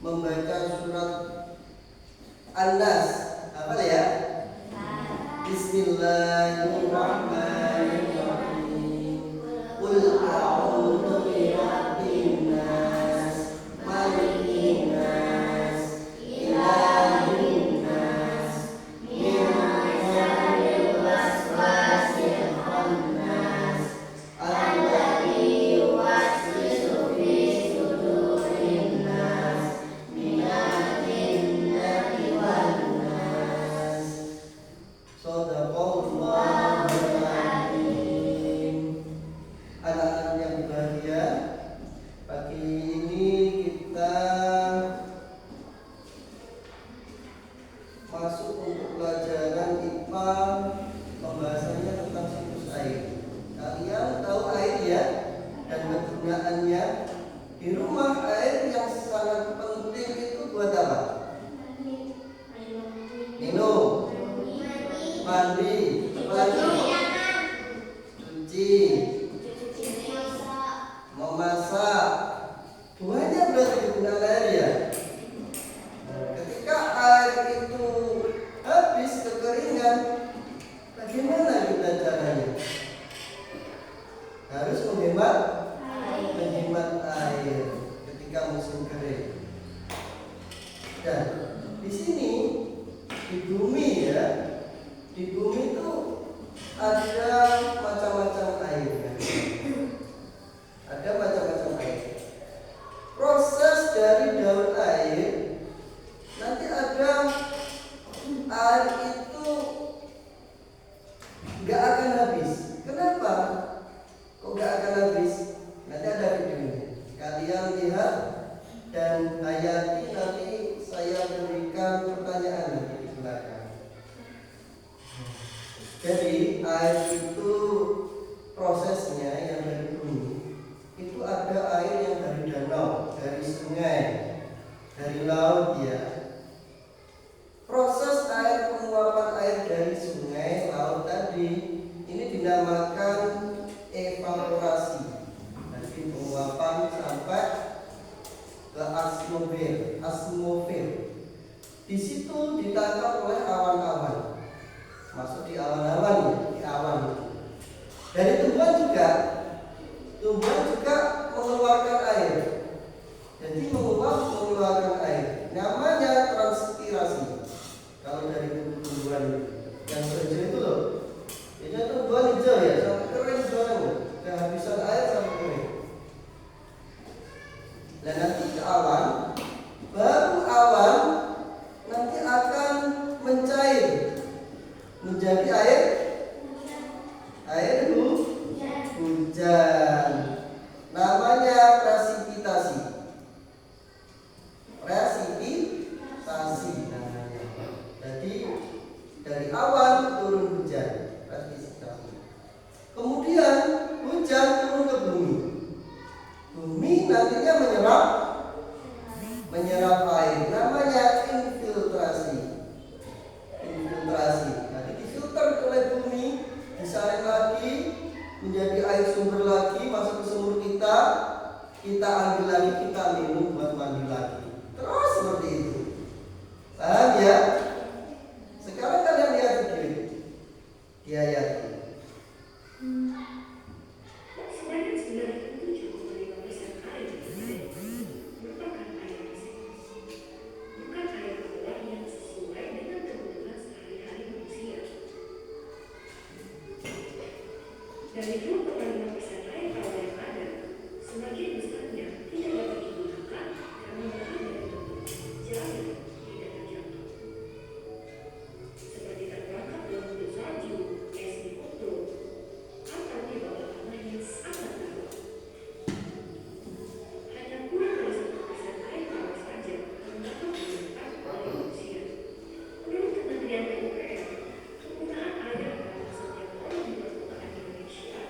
membaca surat An-Nas. Hafal ya? Bismillahirrahmanirrahim. Qul a'udzu birabbin nas, malikin nas, ilahin nas, min syarril waswasil khannas, alladzi yuwaswisu fi sudurin nas, minal jinnati wan nas. Shadaqallahul adzim. Anak-anak yang berbahagia, pagi ini kita masuk untuk pelajaran IPA, pembahasannya tentang siklus air. Kalian tahu air ya, dan kegunaannya di rumah. Air yang sangat penting itu buat apa? Minum, mandi, apalagi? Cuci, memasak. Banyak berarti kegunaan air ya. Ketika air itu habis, kekeringan, bagaimana kita caranya? Harus menghemat air ketika musim kering. Dan di sini di bumi ya, di bumi itu ada macam-macam air. Ada macam-macam air. Proses dari daun air, nanti ada air itu nggak akan habis. Kenapa? Kok nggak akan habis? Nanti ada videonya. Kalian lihat dan hayati, nanti saya berikan pertanyaan nanti di belakang. Jadi air itu prosesnya yang dari bumi itu ada air yang dari danau, dari sungai, dari laut ya. Proses air penguapan air dari sungai, laut tadi ini dinamakan evaporasi. Nanti penguapan sampai ke atmosfer. Di situ ditangkap oleh awan-awan. Masuk di awan-awan ya, di awan. Dari tumbuhan juga mengeluarkan air. Jadi mengeluarkan air. Namanya transpirasi. Kalau dari tumbuhan yang hijau itu loh. Itu tumbuhan hijau ya, sampai kering banget. Kehabisan air sampai kering. Dan nanti ke awan, baru awan nanti akan mencair menjadi air hujan. Namanya presipitasi namanya. Jadi dari awan turun hujan, presipitasi. Kemudian hujan turun ke bumi. Bumi nantinya menyerap air. Namanya infiltrasi. Nanti difilter oleh bumi, disaring lagi menjadi air sumber lagi, masuk ke sumur kita ambil lagi, kita minum buat mandi lagi. Terus seperti itu. Paham ya? Sekarang kalian lihat video diayati. Dari 25% air tawar yang ada, sebagian besarnya tidak dapat digunakan karena bahan dari bentuk jauh tidak terjangkau. Seperti terperangkap dalam bentuk salju, es di kutub, atau di bawah tanah yang sangat dalam. Hanya kurang dari 1% air tawar saja yang dapat digunakan oleh manusia. Menurut Kementerian PUPR, penggunaan air dalam setiap orang di permukaan Indonesia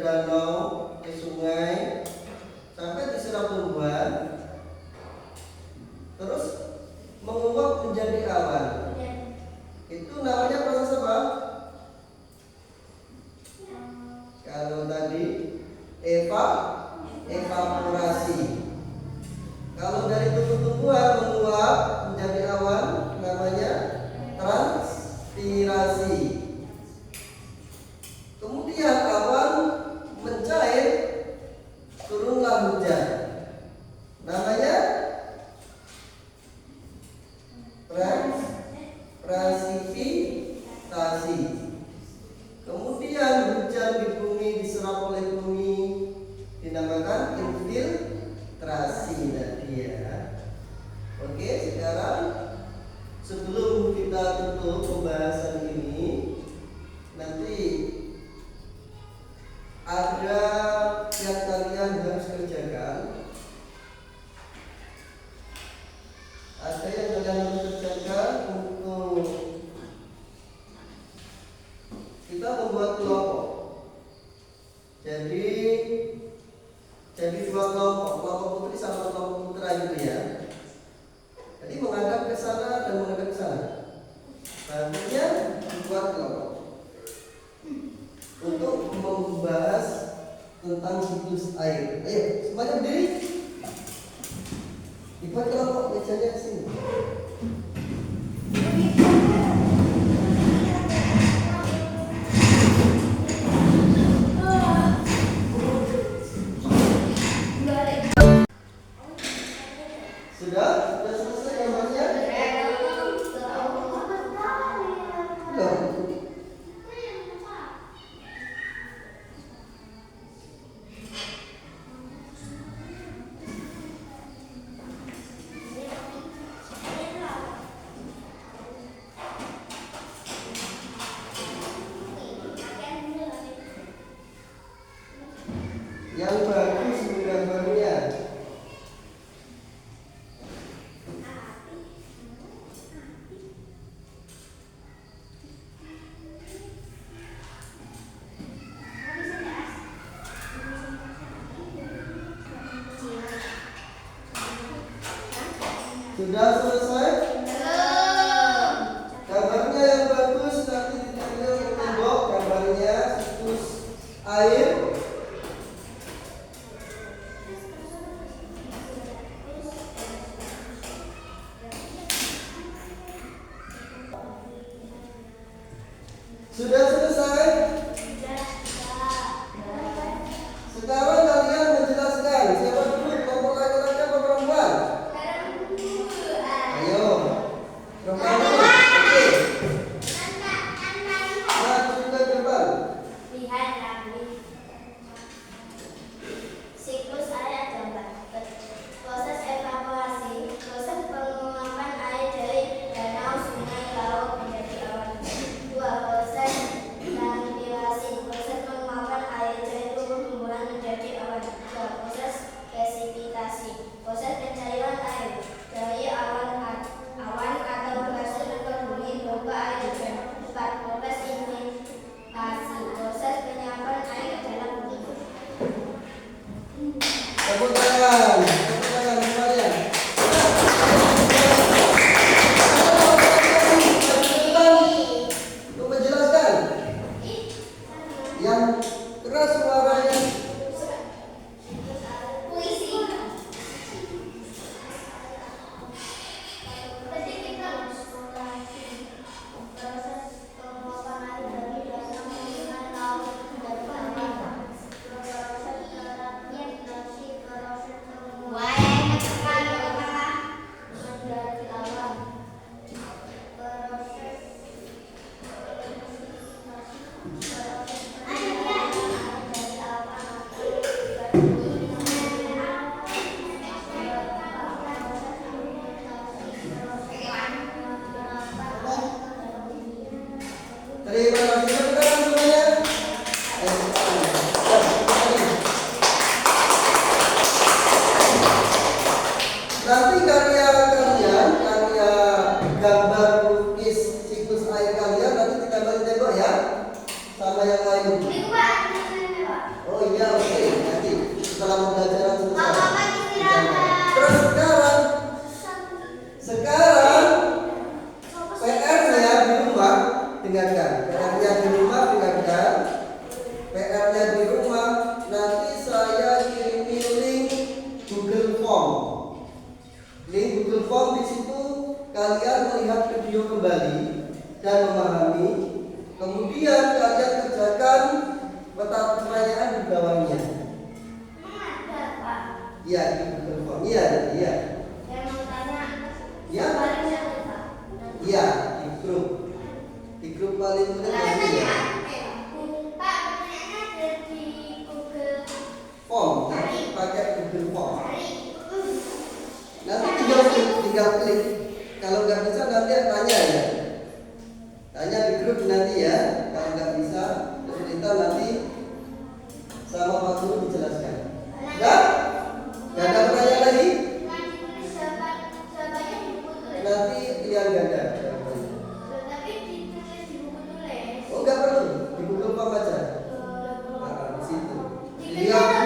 danau, ke sungai, sampai diserap tumbuhan, terus menguap menjadi awan. Itu namanya proses apa? Kalau tadi evaporasi. Kalau dari tumbuh-tumbuhan menguap menjadi awan, namanya transpirasi. Kemudian awan mencair, turunlah hujan. Namanya presipitasi. Kemudian hujan di bumi diserap oleh bumi, dinamakan infiltrasi tadi ya. Oke, sekarang sebelum kita tutup pembahasan ini, nanti ada yang kalian harus kerjakan. Ada yang kalian harus kerjakan untuk kita membuat kelompok. Jadi dua kelompok putri sama kelompok putra gitu ya. Jadi menghadap ke sana dan menghadap ke sana. Selanjutnya dibuat kelompok untuk membahas tentang siklus air. Ayo, semuanya berdiri. Dibuat kelompok, mejanya ke sini. Sudah selesai gambarnya? Belum. Yang bagus gambarnya. Sudah selesai? Gambarnya yang bagus nanti ditempel di tembok, gambarnya siklus air. Sudah selesai? Sekarang kalian menjelaskan siapa dulu, kelompok laki-laki atau perempuan? Ayo, perempuan dulu. Oke. Nah, juga depan. Lihat kami. Siklus air gambar. Proses evaporasi, proses penguapan air dari danau, sungai, laut menjadi awan. 2. Proses transpirasi, proses penguapan air dari tumbuh-tumbuhan menjadi selama pembelajaran selesai. Mama istirahat. Terus sekarang PR-nya di rumah dengarkan. PR-nya di rumah dengarkan. PR-nya di rumah nanti saya kirimi link Google Form. Link Google Form di situ kalian melihat video kembali dan memahami. Kemudian kalian kerjakan pertanyaan di bawahnya. Ada, Pak. Iya, di Google Form. Iya. Yang mau tanya. Ya. Paling ada, Pak. Iya, di grup. Di grup paling mudah nanti ya. Pak, pertanyaannya ada di Google Form, nanti pakai Google Form. Cari. Nanti tinggal klik. Kalau nggak bisa nanti tanya ya. Tanya di grup nanti ya. Kalau nggak bisa, cerita nanti sama Pak Guru dijelaskan. Enggak? Nggak ada pertanyaan lagi? Yang ditulis jawabannya di buku tulis. Nanti yang nggak ada. Tapi ditulis di buku tulis. Oh nggak perlu, di Google Form aja. Nah, di situ. Dilihat